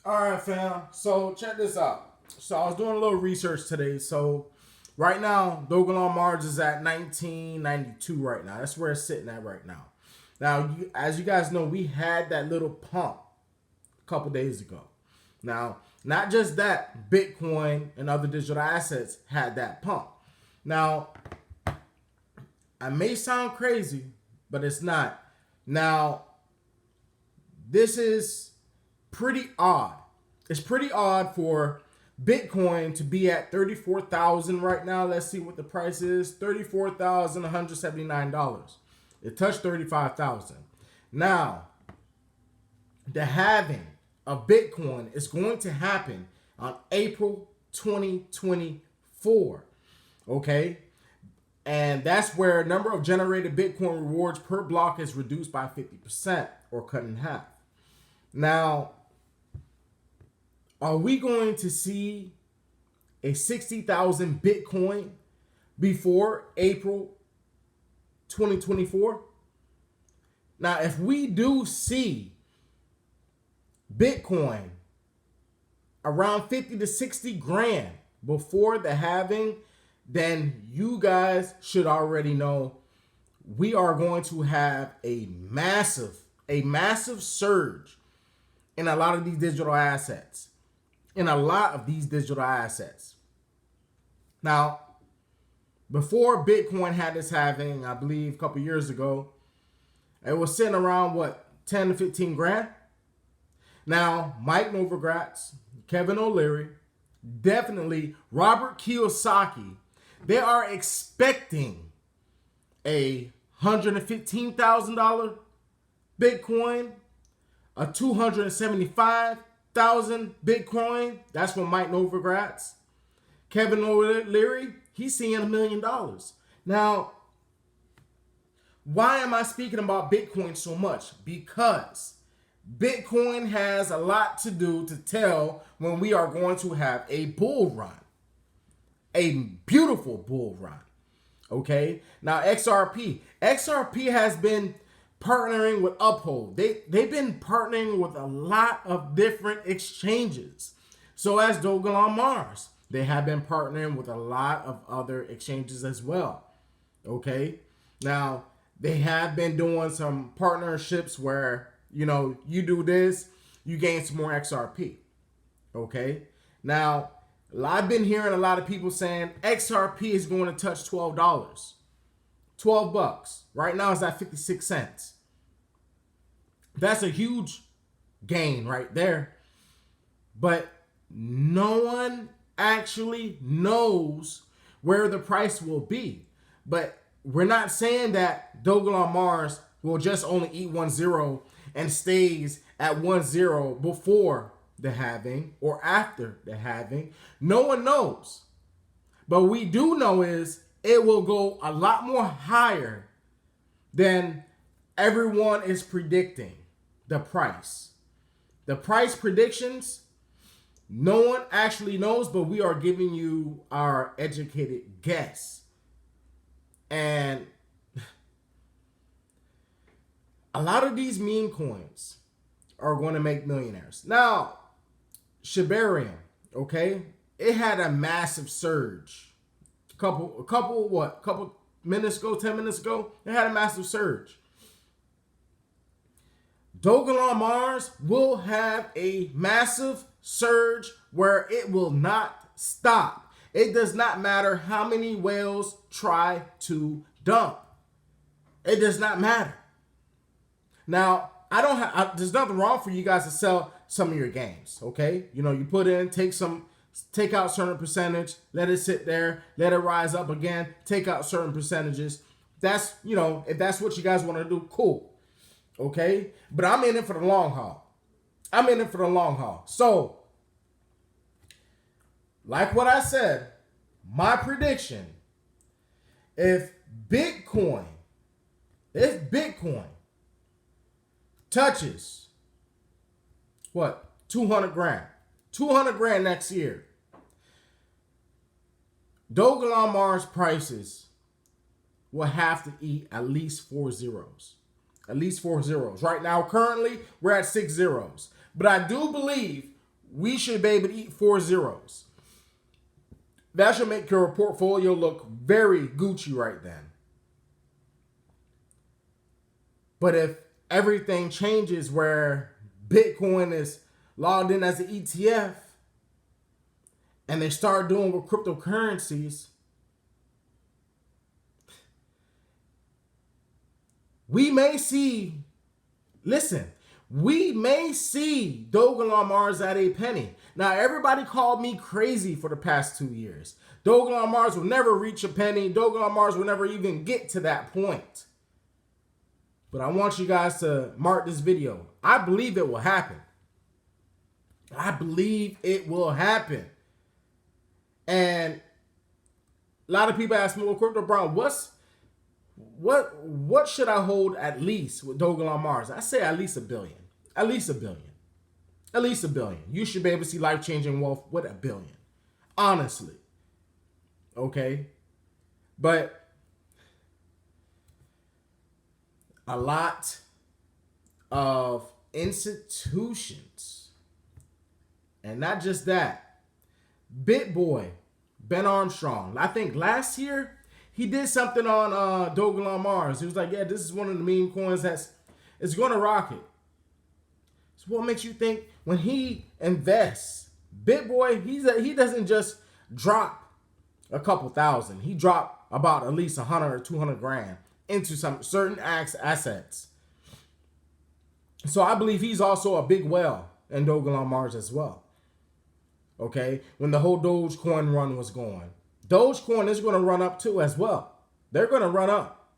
All right, fam. So check this out. So I was doing a little research today. So right now, Dogelon Mars is at 1992 right now. That's where it's sitting at right now. Now, as you guys know, we had that little pump a couple days ago. Now, not just that, Bitcoin and other digital assets had that pump. Now, I may sound crazy, but it's not. Now, this is pretty odd. It's pretty odd for Bitcoin to be at 34,000 right now. Let's see what the price is. $34,179. It touched 35,000. Now, the halving of Bitcoin is going to happen on April 2024. Okay? And that's where number of generated Bitcoin rewards per block is reduced by 50% or cut in half. Now, are we going to see a 60,000 Bitcoin before April 2024? Now, if we do see Bitcoin around 50 to 60 grand before the halving, then you guys should already know we are going to have a massive surge in a lot of these digital assets. Now, before Bitcoin had this halving, I believe a couple years ago, it was sitting around what, 10 to 15 grand? Now, Mike Novogratz, Kevin O'Leary, definitely Robert Kiyosaki, they are expecting a $115,000 Bitcoin, a 275,000 Bitcoin. That's from Mike Novogratz. Kevin O'Leary, he's seeing $1 million. Now, why am I speaking about Bitcoin so much? Because Bitcoin has a lot to do to tell when we are going to have a bull run. A beautiful bull run. Okay? Now, XRP has been partnering with Uphold. They've been partnering with a lot of different exchanges. So as Dogelon Mars, they have been partnering with a lot of other exchanges as well. Okay? Now, they have been doing some partnerships where, you do this, you gain some more XRP. Okay? Now, I've been hearing a lot of people saying XRP is going to touch $12. $12. Right now it's at 56 cents. That's a huge gain right there. But no one actually knows where the price will be. But we're not saying that Dogelon Mars will just only eat 1-0 and stays at 1-0 before the halving or after the halving. No one knows. But we do know is it will go a lot more higher than everyone is predicting the price. The price predictions, no one actually knows, but we are giving you our educated guess. And a lot of these meme coins are going to make millionaires. Now, Shibarium, okay, it had a massive surge. Couple minutes ago, 10 minutes ago, it had a massive surge. Dogelon Mars will have a massive surge where it will not stop. It does not matter how many whales try to dump. It does not matter. Now, there's nothing wrong for you guys to sell some of your games, okay? You put in, take out certain percentage, let it sit there, let it rise up again, take out certain percentages. That's, if that's what you guys want to do, cool. Okay? But I'm in it for the long haul. So, like what I said, my prediction, if Bitcoin touches, 200 grand. 200 grand next year. Dogelon Mars prices will have to eat at least 4 zeros. At least 4 zeros. Right now, currently, we're at 6 zeros. But I do believe we should be able to eat 4 zeros. That should make your portfolio look very Gucci right then. But if everything changes where Bitcoin is logged in as an ETF and they start doing with cryptocurrencies, we may see Dogelon Mars at a penny. Now, everybody called me crazy for the past 2 years. Dogelon Mars will never reach a penny. Dogelon Mars will never even get to that point. But I want you guys to mark this video. I believe it will happen. I believe it will happen. And a lot of people ask me, well, Crypto Brown, what should I hold at least with Dogelon Mars? I say at least $1 billion. At least $1 billion. At least $1 billion. You should be able to see life-changing wealth with $1 billion. Honestly. Okay? But a lot of institutions, and not just that, BitBoy, Ben Armstrong, I think last year, he did something on Dogelon Mars. He was like, yeah, this is one of the meme coins it's going to rock it. So what makes you think when he invests, BitBoy, he doesn't just drop a couple thousand. He dropped about at least 100 or 200 grand into some certain assets. So I believe he's also a big whale in Dogelon Mars as well. Okay? When the whole Dogecoin run was going. Dogecoin is going to run up too as well. They're going to run up.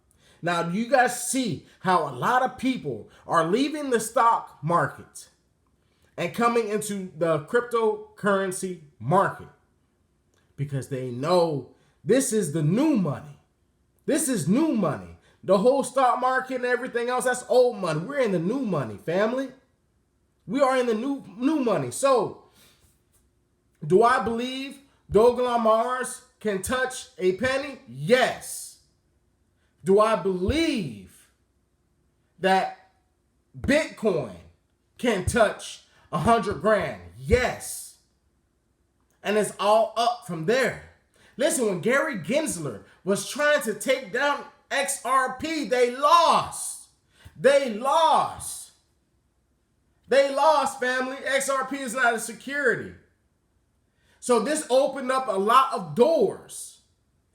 Now, do you guys see how a lot of people are leaving the stock market and coming into the cryptocurrency market? Because they know this is the new money. This is new money. The whole stock market and everything else, that's old money. We're in the new money, family. We are in the new money. So, do I believe Dogelon Mars can touch a penny? Yes. Do I believe that Bitcoin can touch 100 grand? Yes. And it's all up from there. Listen, when Gary Gensler was trying to take down XRP, they lost. They lost. They lost, family. XRP is not a security. So this opened up a lot of doors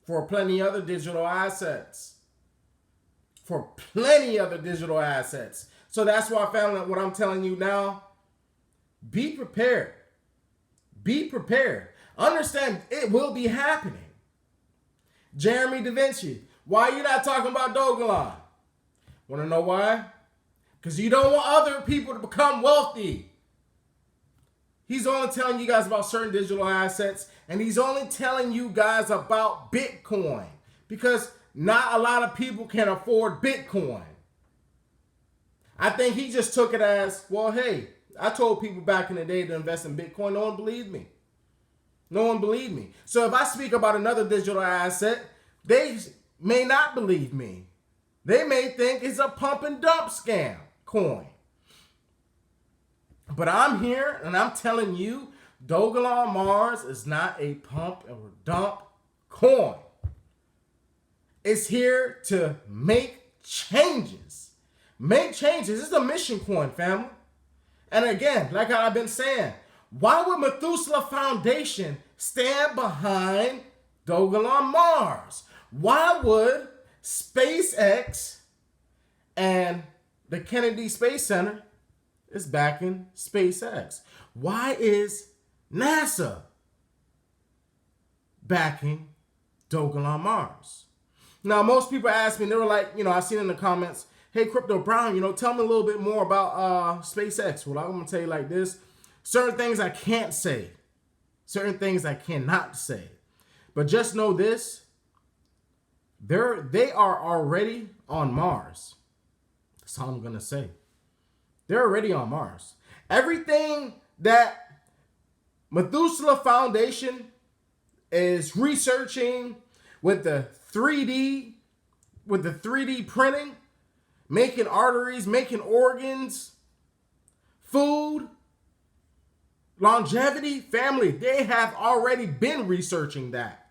for plenty other digital assets. For plenty other digital assets. So that's why I found out what I'm telling you now. Be prepared. Be prepared. Understand it will be happening. Jeremy Da Vinci, why are you not talking about Dogelon? Want to know why? Because you don't want other people to become wealthy. He's only telling you guys about certain digital assets, and he's only telling you guys about Bitcoin because not a lot of people can afford Bitcoin. I think he just took it as, well, hey, I told people back in the day to invest in Bitcoin. No one believed me. No one believed me. So if I speak about another digital asset, they may not believe me. They may think it's a pump and dump scam coin. But I'm here and I'm telling you, Dogelon Mars is not a pump or dump coin. It's here to make changes. Make changes. It's a mission coin, family. And again, like I've been saying, why would Methuselah Foundation stand behind Dogelon Mars? Why would SpaceX and the Kennedy Space Center is backing SpaceX? Why is NASA backing Dogelon Mars? Now, most people ask me, they were like, I've seen in the comments, hey, Crypto Brown, tell me a little bit more about SpaceX. Well, I'm going to tell you like this. Certain things I can't say. Certain things I cannot say. But just know this. They are already on Mars. That's all I'm going to say. They're already on Mars. Everything that Methuselah Foundation is researching with the 3D printing, making arteries, making organs, food. Longevity, family, they have already been researching that.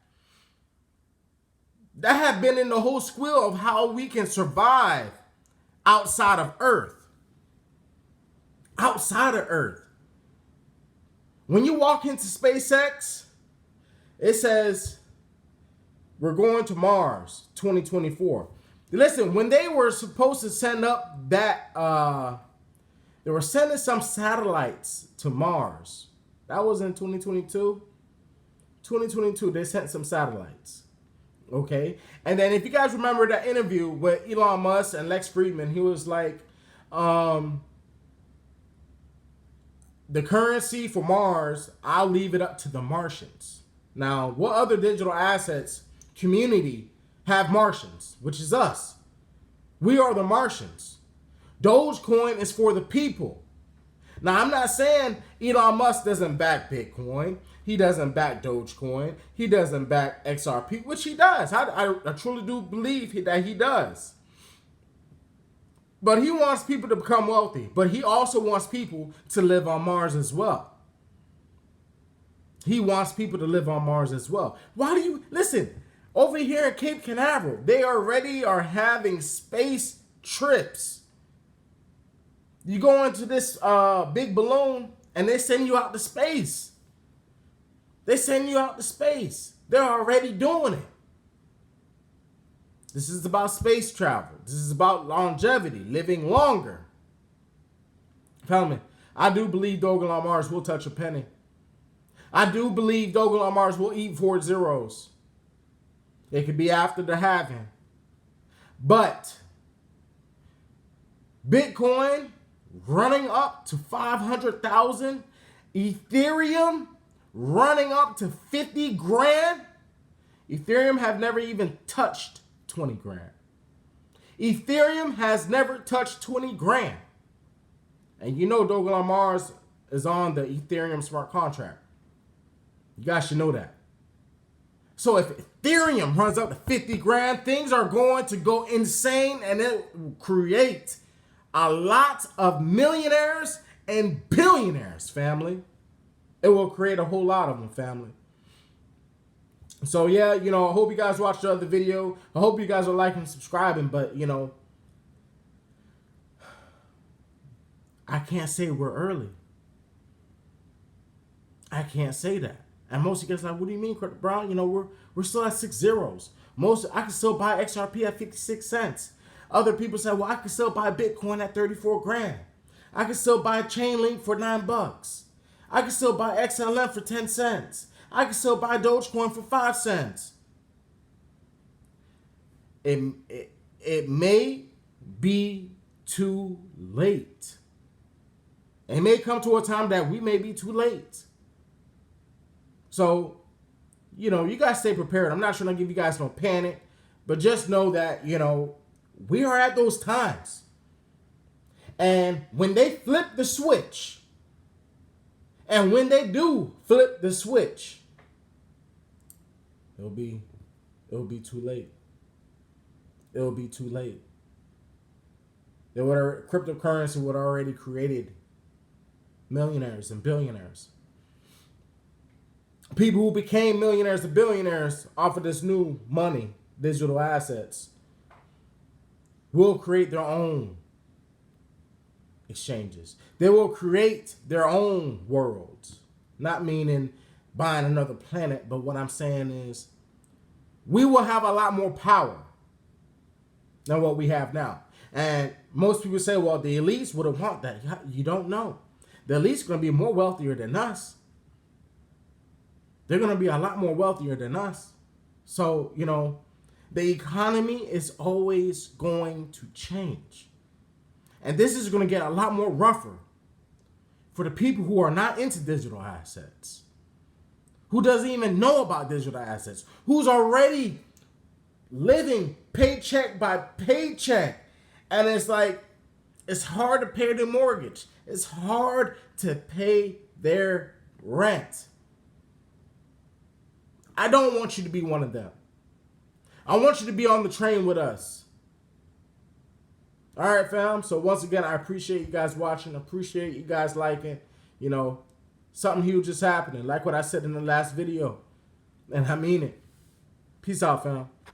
That have been in the whole squill of how we can survive outside of Earth. Outside of Earth. When you walk into SpaceX, it says, we're going to Mars 2024. Listen, when they were supposed to send up that, they were sending some satellites to Mars. That was in 2022. 2022, they sent some satellites. Okay? And then if you guys remember that interview with Elon Musk and Lex Fridman, he was like, the currency for Mars, I'll leave it up to the Martians. Now, what other digital assets community have Martians, which is us? We are the Martians. Dogecoin is for the people. Now, I'm not saying Elon Musk doesn't back Bitcoin. He doesn't back Dogecoin. He doesn't back XRP, which he does. I truly do believe that he does. But he wants people to become wealthy. But he also wants people to live on Mars as well. He wants people to live on Mars as well. Why do you... Listen, over here in Cape Canaveral, they already are having space trips. You go into this big balloon and they send you out to space. They send you out to space. They're already doing it. This is about space travel. This is about longevity, living longer. Tell me, I do believe Dogelon on Mars will touch a penny. I do believe Dogelon on Mars will eat 4 zeros. It could be after the halving. But Bitcoin running up to 500,000, Ethereum running up to 50 grand. Ethereum have never even touched 20 grand. Ethereum has never touched 20 grand. And you know Dogelon Mars is on the Ethereum smart contract. You guys should know that. So if Ethereum runs up to 50 grand, things are going to go insane and it will create a lot of millionaires and billionaires, family. It will create a whole lot of them, family. So yeah, you know, I hope you guys watched the other video. I hope you guys are liking and subscribing, but you know, I can't say we're early. I can't say that. And most of you guys are like, what do you mean, Brown? You know, we're still at 6 zeros. I can still buy XRP at 56 cents. Other people say, well, I can still buy Bitcoin at 34 grand. I can still buy Chainlink for $9. I can still buy XLM for 10 cents. I can still buy Dogecoin for 5 cents. It may be too late. It may come to a time that we may be too late. So, you know, you guys stay prepared. I'm not trying to give you guys no panic, but just know that, you know, we are at those times. And when they flip the switch, and when they do flip the switch, it'll be too late. It'll be too late. Cryptocurrency would have already created millionaires and billionaires. People who became millionaires and billionaires off of this new money, digital assets, will create their own exchanges. They will create their own worlds. Not meaning buying another planet, but what I'm saying is we will have a lot more power than what we have now. And most people say, well, the elites would have want that. You don't know. The elites are going to be more wealthier than us. They're going to be a lot more wealthier than us. So, you know, the economy is always going to change. And this is going to get a lot more rougher for the people who are not into digital assets, who doesn't even know about digital assets, who's already living paycheck by paycheck. And it's like, it's hard to pay their mortgage. It's hard to pay their rent. I don't want you to be one of them. I want you to be on the train with us. All right, fam. So once again, I appreciate you guys watching. I appreciate you guys liking. You know, Something huge is happening, like what I said in the last video. And I mean it. Peace out, fam.